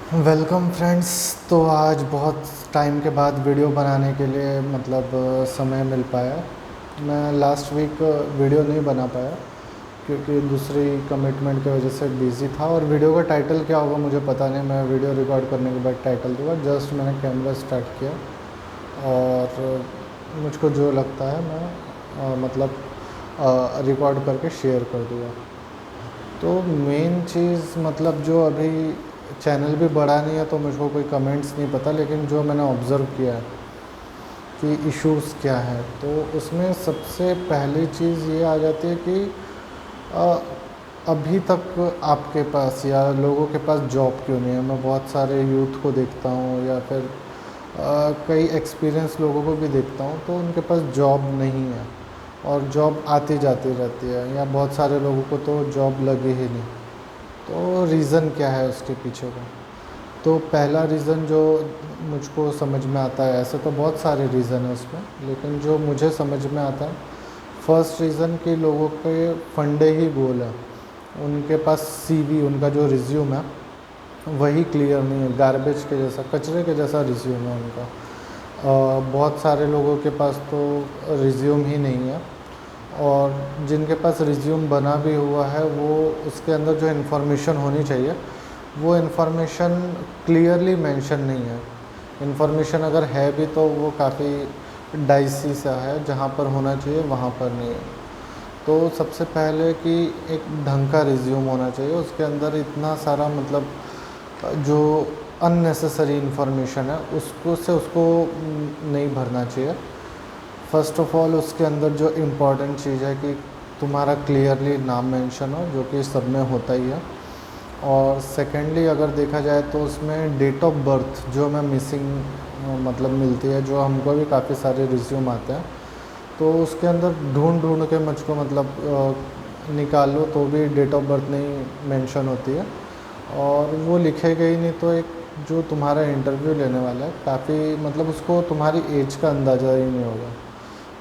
Welcome friends. तो आज बहुत टाइम के बाद वीडियो बनाने के लिए समय मिल पाया। मैं लास्ट वीक वीडियो नहीं बना पाया क्योंकि दूसरी कमिटमेंट की वजह से बिज़ी था। और वीडियो का टाइटल क्या होगा मुझे पता नहीं। मैं वीडियो रिकॉर्ड करने के बाद टाइटल दूंगा। जस्ट मैंने कैमरा स्टार्ट किया और मुझको जो लगता है मैं रिकॉर्ड करके शेयर कर दूँगा। तो मेन चीज़ जो अभी चैनल भी बढ़ा नहीं है तो मुझको कोई कमेंट्स नहीं पता, लेकिन जो मैंने ऑब्ज़र्व किया है कि इश्यूज़ क्या है, तो उसमें सबसे पहली चीज़ ये आ जाती है कि अ, अभी तक आपके पास या लोगों के पास जॉब क्यों नहीं है। मैं बहुत सारे यूथ को देखता हूँ या फिर कई एक्सपीरियंस लोगों को भी देखता हूँ, तो उनके पास जॉब नहीं है और जॉब आती जाती रहती है, या बहुत सारे लोगों को तो जॉब लगी ही नहीं। तो रीज़न क्या है उसके पीछे का? तो पहला रीज़न जो मुझको समझ में आता है, ऐसे तो बहुत सारे रीज़न है उसमें, लेकिन जो मुझे समझ में आता है, फर्स्ट रीज़न कि लोगों के फंडे ही गोल है। उनके पास सीवी, उनका जो रिज्यूम है वही क्लियर नहीं है। गार्बेज के जैसा, कचरे के जैसा रिज्यूम है उनका। बहुत सारे लोगों के पास तो रिज्यूम ही नहीं है, और जिनके पास रिज्यूम बना भी हुआ है वो उसके अंदर जो इन्फॉर्मेशन होनी चाहिए वो इन्फॉर्मेशन क्लियरली मेंशन नहीं है। इन्फॉर्मेशन अगर है भी तो वो काफ़ी डाइसी सा है, जहाँ पर होना चाहिए वहाँ पर नहीं है। तो सबसे पहले कि एक ढंग का रिज्यूम होना चाहिए, उसके अंदर इतना सारा जो अननेसेसरी इन्फॉर्मेशन है उसको नहीं भरना चाहिए। फ़र्स्ट ऑफ़ ऑल उसके अंदर जो इम्पोर्टेंट चीज़ है कि तुम्हारा क्लियरली नाम मेंशन हो, जो कि सब में होता ही है। और सेकेंडली अगर देखा जाए तो उसमें डेट ऑफ बर्थ जो मैं मिसिंग मिलती है, जो हमको भी काफ़ी सारे रिज्यूम आते हैं, तो उसके अंदर ढूंढ ढूंढ के मुझको निकालो तो भी डेट ऑफ बर्थ नहीं मेंशन होती है, और वो लिखेगा ही नहीं। तो एक जो तुम्हारा इंटरव्यू लेने वाला है काफ़ी उसको तुम्हारी एज का अंदाज़ा ही नहीं होगा।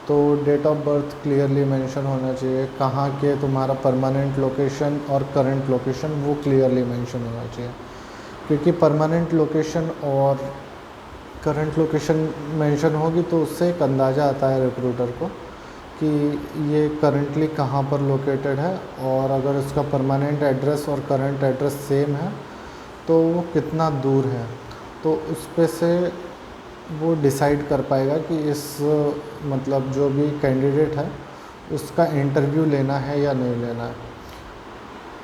तो date of birth clearly mention होना चाहिए, कहाँ के तुम्हारा परमानेंट लोकेशन और करंट लोकेशन वो क्लियरली मेंशन होना चाहिए। क्योंकि परमानेंट लोकेशन और करंट लोकेशन मेंशन होगी तो उससे एक अंदाज़ा आता है रिक्रूटर को कि ये करंटली कहाँ पर लोकेटेड है, और अगर उसका परमानेंट एड्रेस और करंट एड्रेस सेम है तो वो कितना दूर है। तो उस पे से वो डिसाइड कर पाएगा कि इस जो भी कैंडिडेट है उसका इंटरव्यू लेना है या नहीं लेना है।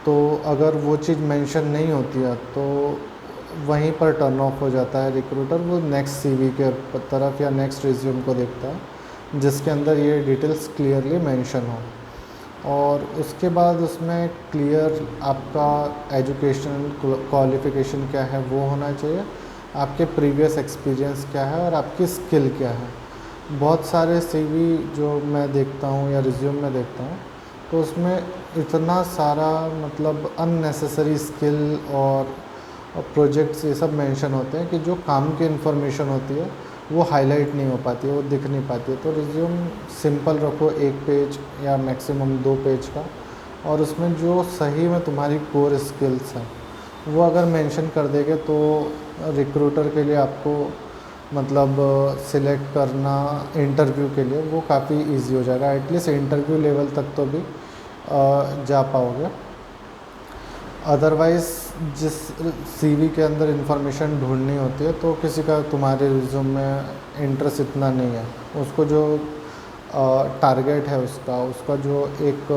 तो अगर वो चीज़ मेंशन नहीं होती है तो वहीं पर टर्न ऑफ हो जाता है रिक्रूटर। वो नेक्स्ट सीवी के तरफ या नेक्स्ट रिज्यूम को देखता है जिसके अंदर ये डिटेल्स क्लियरली मेंशन हो, और उसके बाद उसमें क्लियर आपका एजुकेशन क्वालिफ़िकेशन क्या है वो होना चाहिए, आपके प्रीवियस एक्सपीरियंस क्या है और आपकी स्किल क्या है। बहुत सारे सीवी जो मैं देखता हूँ या रिज्यूम में देखता हूँ तो उसमें इतना सारा अननेसेसरी स्किल और प्रोजेक्ट्स ये सब मेंशन होते हैं कि जो काम की इन्फॉर्मेशन होती है वो हाईलाइट नहीं हो पाती है, वो दिख नहीं पाती है। तो रिज्यूम सिंपल रखो, 1 पेज या मैक्सिमम 2 पेज का, और उसमें जो सही में तुम्हारी कोर स्किल्स हैं वो अगर मेंशन कर देंगे तो रिक्रूटर के लिए आपको सिलेक्ट करना इंटरव्यू के लिए वो काफ़ी इजी हो जाएगा। एटलीस्ट इंटरव्यू लेवल तक तो भी जा पाओगे। अदरवाइज़ जिस सीवी के अंदर इंफॉर्मेशन ढूंढनी होती है तो किसी का तुम्हारे रिज्यूम में इंटरेस्ट इतना नहीं है, उसको जो टारगेट है उसका जो एक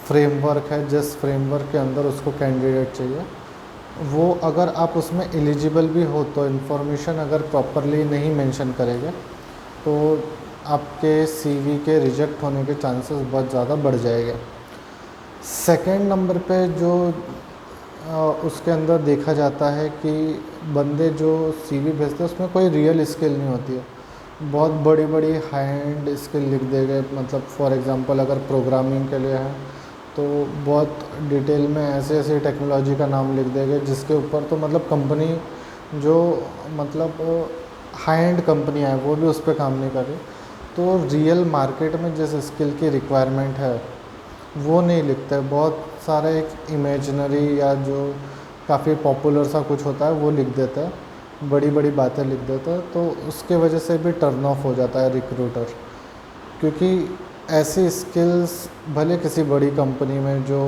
फ्रेमवर्क है, जिस फ्रेमवर्क के अंदर उसको कैंडिडेट चाहिए, वो अगर आप उसमें एलिजिबल भी हो तो इन्फॉर्मेशन अगर प्रॉपरली नहीं मेंशन करेंगे तो आपके सीवी के रिजेक्ट होने के चांसेस बहुत ज़्यादा बढ़ जाएंगे। सेकंड नंबर पे जो उसके अंदर देखा जाता है कि बंदे जो सीवी भेजते हैं उसमें कोई रियल स्किल नहीं होती है। बहुत बड़ी बड़ी हाई एंड स्किल लिख देंगे, फॉर एग्ज़ाम्पल अगर प्रोग्रामिंग के लिए है तो बहुत डिटेल में ऐसे ऐसे टेक्नोलॉजी का नाम लिख देंगे जिसके ऊपर तो कंपनी जो हाई एंड कंपनी है वो भी उस पर काम नहीं कर रही। तो रियल मार्केट में जिस स्किल की रिक्वायरमेंट है वो नहीं लिखता है। बहुत सारा एक इमेजनरी या जो काफ़ी पॉपुलर सा कुछ होता है वो लिख देता है, बड़ी बड़ी बातें लिख देता है, तो उसके वजह से भी टर्न ऑफ हो जाता है रिक्रूटर। क्योंकि ऐसी स्किल्स भले किसी बड़ी कंपनी में जो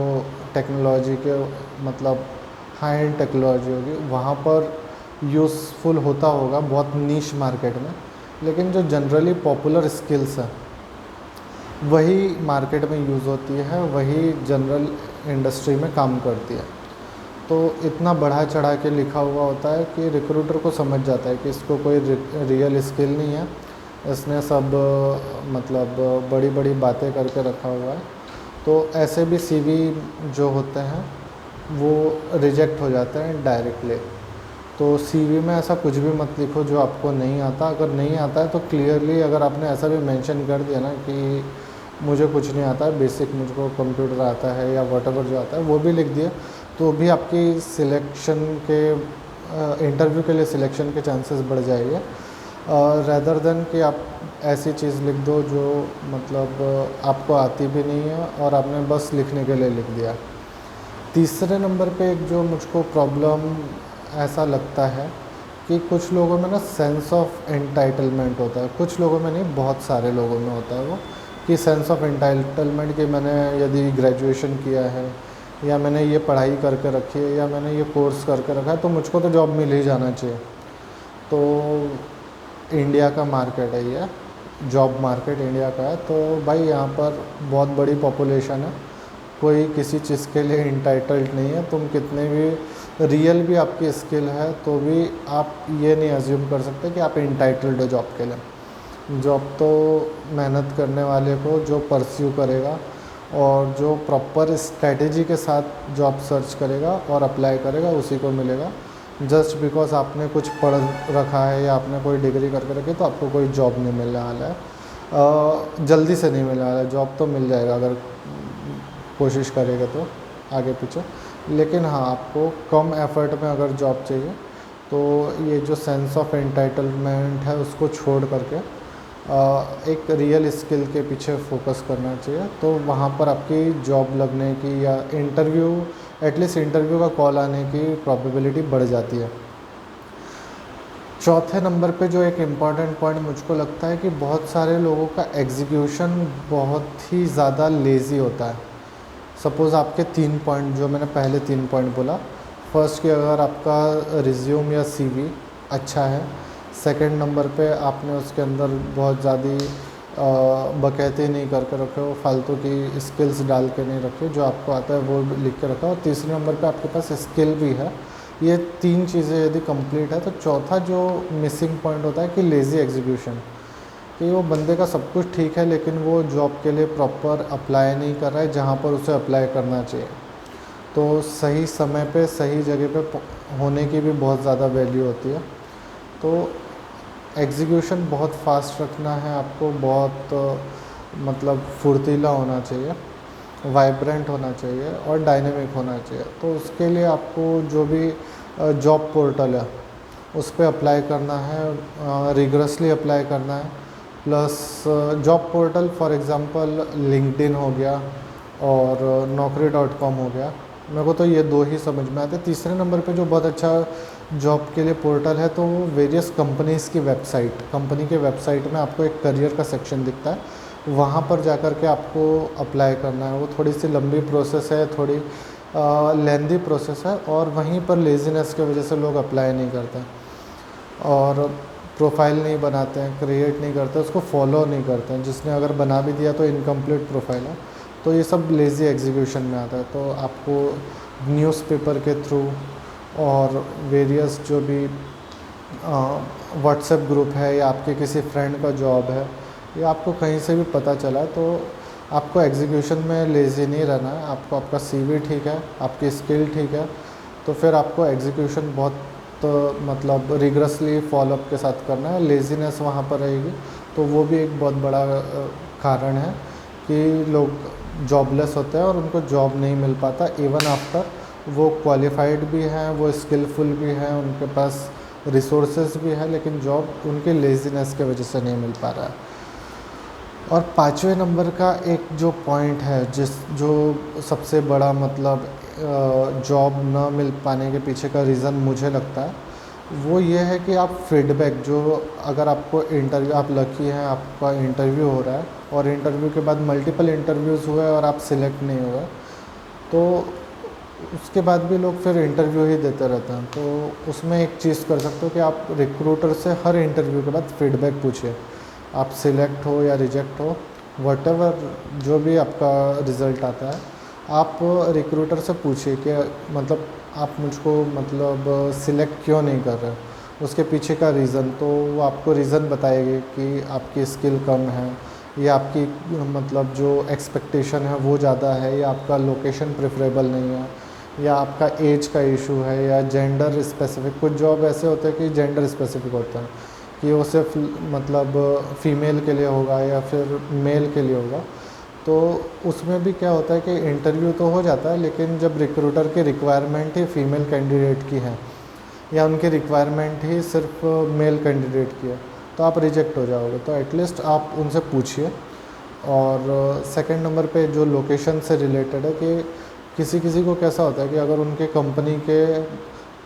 टेक्नोलॉजी के मतलब हाई एंड टेक्नोलॉजी होगी वहाँ पर यूज़फुल होता होगा बहुत नीश मार्केट में, लेकिन जो जनरली पॉपुलर स्किल्स हैं वही मार्केट में यूज़ होती है, वही जनरल इंडस्ट्री में काम करती है। तो इतना बढ़ा चढ़ा के लिखा हुआ होता है कि रिक्रूटर को समझ जाता है कि इसको कोई रियल स्किल नहीं है, इसने सब मतलब बड़ी बड़ी बातें करके रखा हुआ है। तो ऐसे भी सीवी जो होते हैं वो रिजेक्ट हो जाते हैं डायरेक्टली। तो सीवी में ऐसा कुछ भी मत लिखो जो आपको नहीं आता। अगर नहीं आता है तो क्लियरली अगर आपने ऐसा भी मेंशन कर दिया ना कि मुझे कुछ नहीं आता है, बेसिक मुझको कंप्यूटर आता है या व्हाटएवर जो आता है वो भी लिख दिया, तो भी आपकी सिलेक्शन के इंटरव्यू के लिए सिलेक्शन के चांसेस बढ़ जाएंगे, रैदर देन कि आप ऐसी चीज़ लिख दो जो मतलब आपको आती भी नहीं है और आपने बस लिखने के लिए लिख दिया। तीसरे नंबर पे एक जो मुझको प्रॉब्लम ऐसा लगता है कि कुछ लोगों में ना सेंस ऑफ एंटाइटलमेंट होता है, कुछ लोगों में नहीं बहुत सारे लोगों में होता है वो, कि सेंस ऑफ एंटाइटलमेंट कि मैंने यदि ग्रेजुएशन किया है या मैंने ये पढ़ाई करके रखी है या मैंने ये कोर्स करके रखा है तो मुझको तो जॉब मिल ही जाना चाहिए। तो इंडिया का मार्केट है ये, जॉब मार्केट इंडिया का है, तो भाई यहाँ पर बहुत बड़ी पॉपुलेशन है, कोई किसी चीज़ के लिए इंटाइटल्ड नहीं है। तुम कितने भी रियल भी आपकी स्किल है तो भी आप ये नहीं अज्यूम कर सकते कि आप इंटाइटल्ड हो जॉब के लिए। जॉब तो मेहनत करने वाले को जो परस्यू करेगा और जो प्रॉपर स्ट्रैटेजी के साथ जॉब सर्च करेगा और अप्लाई करेगा उसी को मिलेगा। जस्ट बिकॉज आपने कुछ पढ़ रखा है या आपने कोई डिग्री करके रखी तो आपको कोई जॉब नहीं मिलने वाला है, जल्दी से नहीं मिलने वाला है। जॉब तो मिल जाएगा अगर कोशिश करेगा तो आगे पीछे, लेकिन हाँ आपको कम एफर्ट में अगर जॉब चाहिए तो ये जो सेंस ऑफ एंटाइटलमेंट है उसको छोड़ करके एक रियल स्किल के पीछे फोकस करना चाहिए। तो वहाँ पर आपकी जॉब लगने की या इंटरव्यू एटलीस्ट इंटरव्यू का कॉल आने की प्रोबेबिलिटी बढ़ जाती है। चौथे नंबर पे जो एक इम्पॉर्टेंट पॉइंट मुझको लगता है कि बहुत सारे लोगों का एग्जीक्यूशन बहुत ही ज़्यादा लेज़ी होता है। सपोज़ आपके 3 पॉइंट जो मैंने पहले 3 पॉइंट बोला, फर्स्ट कि अगर आपका रिज्यूम या सीवी अच्छा है, सेकंड नंबर पे आपने उसके अंदर बहुत ज़्यादा बकैती नहीं करके रखे हो, फालतू की स्किल्स डाल के नहीं रखे, जो आपको आता है वो लिख के रखा, और तीसरे नंबर पे आपके पास स्किल भी है। ये 3 चीज़ें यदि कंप्लीट है तो चौथा जो मिसिंग पॉइंट होता है कि लेज़ी एग्जीक्यूशन, कि वो बंदे का सब कुछ ठीक है लेकिन वो जॉब के लिए प्रॉपर अप्लाई नहीं कर रहा है जहाँ पर उसे अप्लाई करना चाहिए। तो सही समय पे सही जगह पे होने की भी बहुत ज़्यादा वैल्यू होती है। तो एग्जीक्यूशन बहुत फास्ट रखना है आपको, बहुत मतलब फुर्तीला होना चाहिए, वाइब्रेंट होना चाहिए और डायनेमिक होना चाहिए। तो उसके लिए आपको जो भी जॉब पोर्टल है उस पर अप्लाई करना है, रिगरसली अप्लाई करना है। Plus job portal for example LinkedIn हो गया और naukri.com हो गया, मेरे को तो ये 2 ही समझ में आते। तीसरे नंबर पे जो बहुत अच्छा जॉब के लिए पोर्टल है तो वेरियस कंपनीज़ की वेबसाइट, कंपनी के वेबसाइट में आपको एक करियर का सेक्शन दिखता है, वहाँ पर जाकर के आपको अप्लाई करना है। वो थोड़ी सी लंबी प्रोसेस है, थोड़ी लेंदी प्रोसेस है, और वहीं पर लेज़ीनेस की वजह से लोग अप्लाई नहीं करते और प्रोफाइल नहीं बनाते हैं, क्रिएट नहीं करते, उसको फॉलो नहीं करते हैं। जिसने अगर बना भी दिया तो इनकम्प्लीट प्रोफाइल है। तो ये सब लेज़ी एग्जीक्यूशन में आता है। तो आपको न्यूज़पेपर के थ्रू और वेरियस जो भी व्हाट्सएप ग्रुप है या आपके किसी फ्रेंड का जॉब है या आपको कहीं से भी पता चला, तो आपको एग्जीक्यूशन में लेज़ी नहीं रहना है। आपको आपका सीवी ठीक है, आपकी स्किल ठीक है, तो फिर आपको एग्जीक्यूशन बहुत मतलब रिगरसली फॉलोअप के साथ करना है। लेज़ीनेस वहाँ पर रहेगी तो वो भी एक बहुत बड़ा कारण है कि लोग जॉबलेस होते हैं और उनको जॉब नहीं मिल पाता इवन आफ्टर वो क्वालिफाइड भी हैं, वो स्किलफुल भी हैं, उनके पास रिसोर्सेज भी है, लेकिन जॉब उनके लेज़ीनेस के वजह से नहीं मिल पा रहा है। और 5वें नंबर का एक जो पॉइंट है जो सबसे बड़ा मतलब जॉब ना मिल पाने के पीछे का रीज़न मुझे लगता है वो ये है कि आप फीडबैक जो, अगर आपको इंटरव्यू, आप लकी हैं, आपका इंटरव्यू हो रहा है और इंटरव्यू के बाद मल्टीपल इंटरव्यूज़ हुए और आप सिलेक्ट नहीं हुए, तो उसके बाद भी लोग फिर इंटरव्यू ही देते रहते हैं। तो उसमें एक चीज़ कर सकते हो कि आप रिक्रूटर से हर इंटरव्यू के बाद फीडबैक पूछिए। आप सिलेक्ट हो या रिजेक्ट हो, वटेवर जो भी आपका रिज़ल्ट आता है, आप रिक्रूटर से पूछिए कि मतलब आप मुझको मतलब सिलेक्ट क्यों नहीं कर रहे, उसके पीछे का रीज़न। तो वो आपको रीज़न बताएगी कि आपकी स्किल कम है, या आपकी मतलब जो एक्सपेक्टेशन है वो ज़्यादा है, या आपका लोकेशन प्रेफरेबल नहीं है, या आपका एज का इशू है, या जेंडर स्पेसिफिक। कुछ जॉब ऐसे होते हैं कि जेंडर स्पेसिफिक होते हैं कि वो सिर्फ मतलब फ़ीमेल के लिए होगा या फिर मेल के लिए होगा। तो उसमें भी क्या होता है कि इंटरव्यू तो हो जाता है, लेकिन जब रिक्रूटर की रिक्वायरमेंट ही फ़ीमेल कैंडिडेट की है या उनकी रिक्वायरमेंट ही सिर्फ मेल कैंडिडेट की है, तो आप रिजेक्ट हो जाओगे। तो एटलीस्ट आप उनसे पूछिए। और सेकंड नंबर पे जो लोकेशन से रिलेटेड है कि किसी किसी को कैसा होता है कि अगर उनके कंपनी के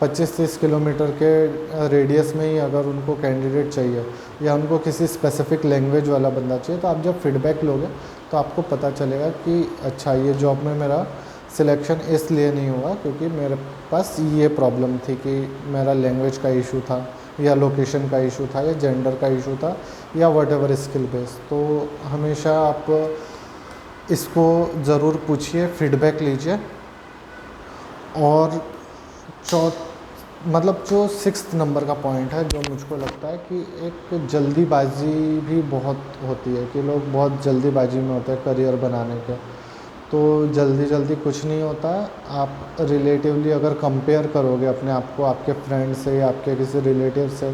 25-30 किलोमीटर के रेडियस में ही अगर उनको कैंडिडेट चाहिए, या उनको किसी स्पेसिफिक लैंग्वेज वाला बंदा चाहिए, तो आप जब फीडबैक लोगे तो आपको पता चलेगा कि अच्छा, ये जॉब में मेरा सिलेक्शन इसलिए नहीं हुआ क्योंकि मेरे पास ये प्रॉब्लम थी कि मेरा लैंग्वेज का इशू था, या लोकेशन का इशू था, या जेंडर का इशू था, या वटेवर स्किल बेस। तो हमेशा आप इसको ज़रूर पूछिए, फीडबैक लीजिए। और मतलब जो सिक्स्थ नंबर का पॉइंट है जो मुझको लगता है कि एक जल्दीबाजी भी बहुत होती है, कि लोग बहुत जल्दीबाजी में होते हैं करियर बनाने के। तो जल्दी जल्दी कुछ नहीं होता है। आप रिलेटिवली अगर कंपेयर करोगे अपने आप को आपके फ्रेंड से, या आपके किसी रिलेटिव से,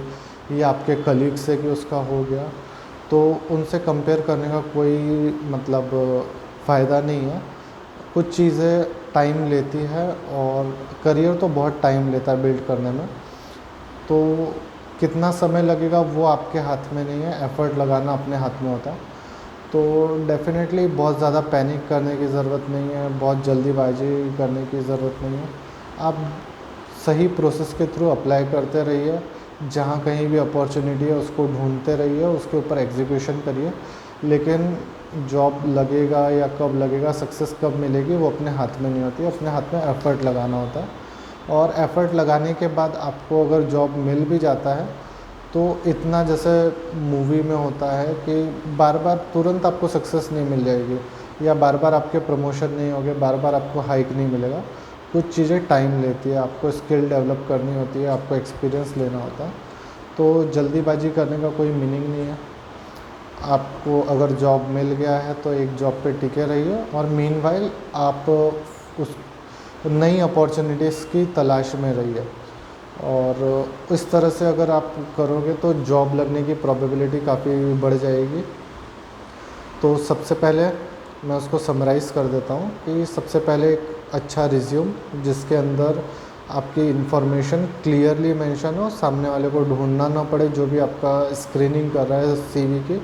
या आपके कलीग से कि उसका हो गया, तो उनसे कंपेयर करने का कोई मतलब फ़ायदा नहीं है। कुछ चीज़ें टाइम लेती है, और करियर तो बहुत टाइम लेता है बिल्ड करने में। तो कितना समय लगेगा वो आपके हाथ में नहीं है, एफ़र्ट लगाना अपने हाथ में होता है। तो डेफ़िनेटली बहुत ज़्यादा पैनिक करने की ज़रूरत नहीं है, बहुत जल्दीबाजी करने की ज़रूरत नहीं है। आप सही प्रोसेस के थ्रू अप्लाई करते रहिए, जहाँ कहीं भी अपॉर्चुनिटी है उसको ढूंढते रहिए, उसके ऊपर एग्जीक्यूशन करिए। लेकिन जॉब लगेगा या कब लगेगा, सक्सेस कब मिलेगी, वो अपने हाथ में नहीं होती, अपने हाथ में एफ़र्ट लगाना होता है। और एफ़र्ट लगाने के बाद आपको अगर जॉब मिल भी जाता है, तो इतना जैसे मूवी में होता है कि बार बार तुरंत आपको सक्सेस नहीं मिल जाएगी, या बार बार आपके प्रमोशन नहीं होंगे, बार बार आपको हाइक नहीं मिलेगा। कुछ चीज़ें टाइम लेती है, आपको स्किल डेवलप करनी होती है, आपको एक्सपीरियंस लेना होता है। तो जल्दीबाजी करने का कोई मीनिंग नहीं है। आपको अगर जॉब मिल गया है तो एक जॉब पे टिके रहिए, और मीनवाइल आप उस नई अपॉर्चुनिटीज़ की तलाश में रहिए। और इस तरह से अगर आप करोगे तो जॉब लगने की प्रोबेबिलिटी काफ़ी बढ़ जाएगी। तो सबसे पहले मैं उसको समराइज़ कर देता हूँ कि सबसे पहले एक अच्छा रिज्यूम जिसके अंदर आपकी इन्फॉर्मेशन क्लियरली मेंशन हो, सामने वाले को ढूंढना ना पड़े जो भी आपका स्क्रीनिंग कर रहा है सीवी की।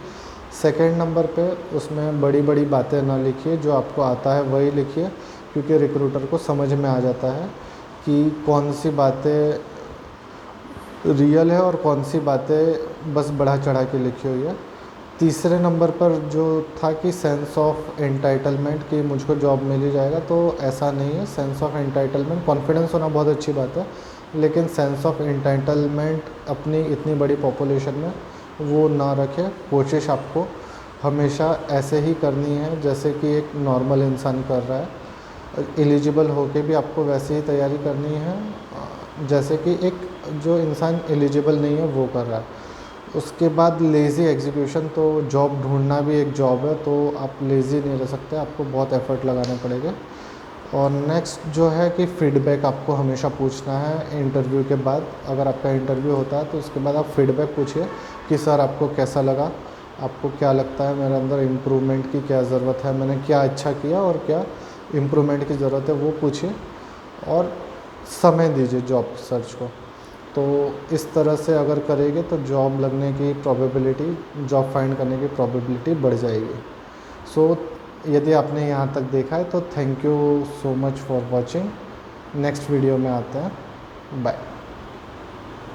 सेकंड नंबर पे उसमें बड़ी बड़ी बातें ना लिखिए, जो आपको आता है वही लिखिए, क्योंकि रिक्रूटर को समझ में आ जाता है कि कौन सी बातें रियल है और कौन सी बातें बस बढ़ा चढ़ा के लिखी हुई है। तीसरे नंबर पर जो था कि सेंस ऑफ एंटाइटलमेंट, कि मुझको जॉब मिल ही जाएगा, तो ऐसा नहीं है। सेंस ऑफ एंटाइटलमेंट, कॉन्फिडेंस होना बहुत अच्छी बात है, लेकिन सेंस ऑफ एंटाइटलमेंट अपनी इतनी बड़ी पॉपुलेशन में वो ना रखें। कोशिश आपको हमेशा ऐसे ही करनी है जैसे कि एक नॉर्मल इंसान कर रहा है। एलिजिबल होके भी आपको वैसे ही तैयारी करनी है जैसे कि एक जो इंसान एलिजिबल नहीं है वो कर रहा है। उसके बाद लेज़ी एग्जीक्यूशन, तो जॉब ढूंढना भी एक जॉब है, तो आप लेज़ी नहीं रह सकते, आपको बहुत एफ़र्ट लगाने पड़ेंगे। और नेक्स्ट जो है कि फ़ीडबैक आपको हमेशा पूछना है इंटरव्यू के बाद। अगर आपका इंटरव्यू होता है तो उसके बाद आप फ़ीडबैक पूछिए कि सर आपको कैसा लगा, आपको क्या लगता है मेरे अंदर इम्प्रूवमेंट की क्या ज़रूरत है, मैंने क्या अच्छा किया और क्या इम्प्रूवमेंट की ज़रूरत है, वो पूछिए। और समय दीजिए जॉब सर्च को। तो इस तरह से अगर करेंगे तो जॉब लगने की प्रोबेबिलिटी, जॉब फाइंड करने की प्रोबेबिलिटी बढ़ जाएगी। सो यदि आपने यहाँ तक देखा है तो thank you so much for watching. Next video में आते हैं, बाय।